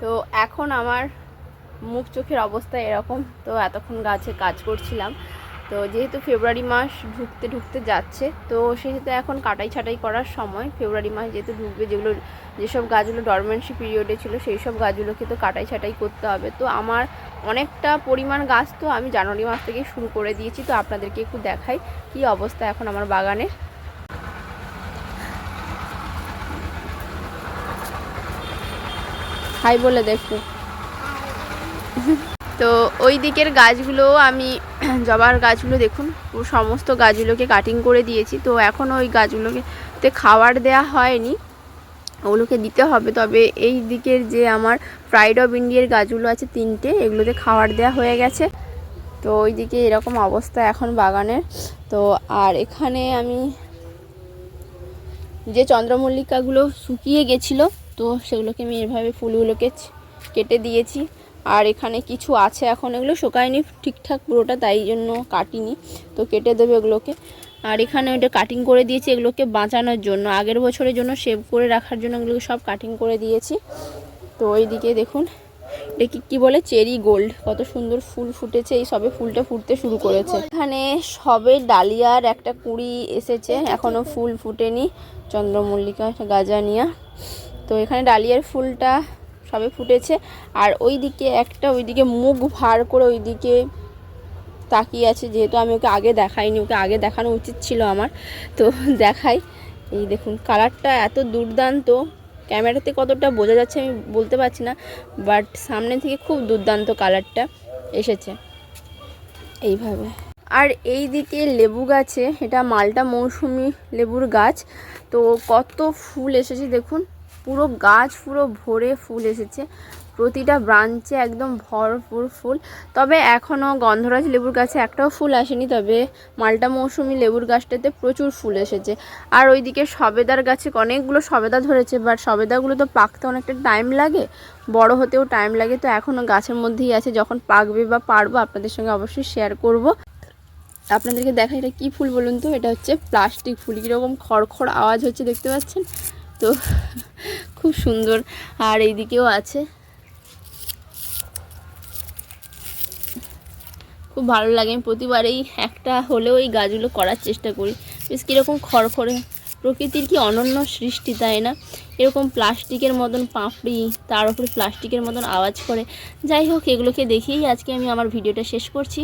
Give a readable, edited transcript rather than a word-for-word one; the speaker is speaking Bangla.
তো এখন আমার মুখ চোখের অবস্থা এরকম। তো এতক্ষণ গাছে কাজ করছিলাম। তো যেহেতু ফেব্রুয়ারি মাস ঢুকতে ঢুকতে যাচ্ছে, তো সেহেতু এখন কাটাই ছাটাই করার সময়। ফেব্রুয়ারি মাস যেহেতু ঢুকবে, যেসব গাছগুলো ডরমেন্সি পিরিয়ডে ছিল সেই সব গাছগুলোকে তো কাটাই ছাটাই করতে হবে। তো আমার অনেকটা পরিমাণ গাছ তো আমি জানুয়ারি মাস থেকেই শুরু করে দিয়েছি। তো আপনাদেরকে একটু দেখাই কি অবস্থা এখন আমার বাগানে। হাই বলে দেখো। তো ওই দিকের গাছগুলো আমি জবার গাছগুলো দেখুন সমস্ত গাছগুলোকে কাটিং করে দিয়েছি। তো এখন ওই গাছগুলোকে খাবার দেয়া হয়নি, ওগুলোকে দিতে হবে। তবে এই দিকের যে আমার প্রাইড অফ ইন্ডিয়ার গাছগুলো আছে 3টে, এগুলোতে খাবার দেয়া হয়ে গেছে। তো ওই দিকে এরকম অবস্থা এখন বাগানের। তো আর এখানে আমি যে চন্দ্রমল্লিকাগুলো শুকিয়ে গেছিলো, তো সেগুলোকে আমি এভাবে ফুলগুলোকে কেটে দিয়েছি। আর এখানে কিছু আছে এখন, এগুলো শুকায়নি ঠিকঠাক পুরোটা, তাই জন্য কাটিনি। তো কেটে দেবে এগুলোকে। আর এখানে ওইটা কাটিং করে দিয়েছি এগুলোকে বাঁচানোর জন্য, আগের বছরের জন্য সেভ করে রাখার জন্য এগুলোকে সব কাটিং করে দিয়েছি। তো ওই দিকে দেখুন, এটা কি বলে, চেরি গোল্ড, কত সুন্দর ফুল ফুটেছে। এই সবে ফুলটা ফুটতে শুরু করেছে। এখানে সবে ডালিয়ার একটা কুঁড়ি এসেছে, এখনও ফুল ফুটেনি, চন্দ্রমল্লিকা গাজানিয়া। তো এখানে ডালিয়ার ফুলটা সবে ফুটেছে। আর ওইদিকে একটা, ওইদিকে মুখ ভার করে ওইদিকে তাকিয়ে আছে, যেহেতু আমি ওকে আগে দেখাইনি, ওকে আগে দেখানো উচিত ছিল আমার। তো দেখাই, এই দেখুন কালারটা এত দুর্দান্ত, ক্যামেরাতে কতটা বোঝা যাচ্ছে আমি বলতে পারছি না, বাট সামনে থেকে খুব দুর্দান্ত কালারটা এসেছে এইভাবে। আর এই দিকে লেবু গাছে, এটা মাল্টা মৌসুমি লেবুর গাছ, তো কত ফুল এসেছে দেখুন, পুরো গাছ পুরো ভরে ফুল এসেছে, প্রতিটা ব্রাঞ্চে একদম ভরপুর ফুল। তবে এখনও গন্ধরাজ লেবুর গাছে একটাও ফুল আসেনি, তবে মাল্টা মৌসুমি লেবুর গাছটাতে প্রচুর ফুল এসেছে। আর ওইদিকে সবেদার গাছে অনেকগুলো সবেদা ধরেছে, বাট সবেদাগুলো তো পাকতে অনেকটা টাইম লাগে, বড় হতেও টাইম লাগে। তো এখনও গাছের মধ্যেই আছে, যখন পাকবে বা পারবো আপনাদের সঙ্গে অবশ্যই শেয়ার করব। আপনাদেরকে দেখা, এটা কী ফুল বলুন তো, এটা হচ্ছে প্লাস্টিক ফুল, কীরকম খড়খড় আওয়াজ হচ্ছে দেখতে পাচ্ছেন তো, খুব সুন্দর। আর এইদিকেও আছে, খুব ভালো লাগে। আমি প্রতিবারেই একটা হলেও এই গাছগুলো করার চেষ্টা করি। বেশ কীরকম খড়খড়ে, প্রকৃতির কি অনন্য সৃষ্টি, তাই না? এরকম প্লাস্টিকের মতন পাপড়ি, তার উপরে প্লাস্টিকের মতন আওয়াজ করে। যাই হোক, এগুলোকে দেখেই আজকে আমি আমার ভিডিওটা শেষ করছি।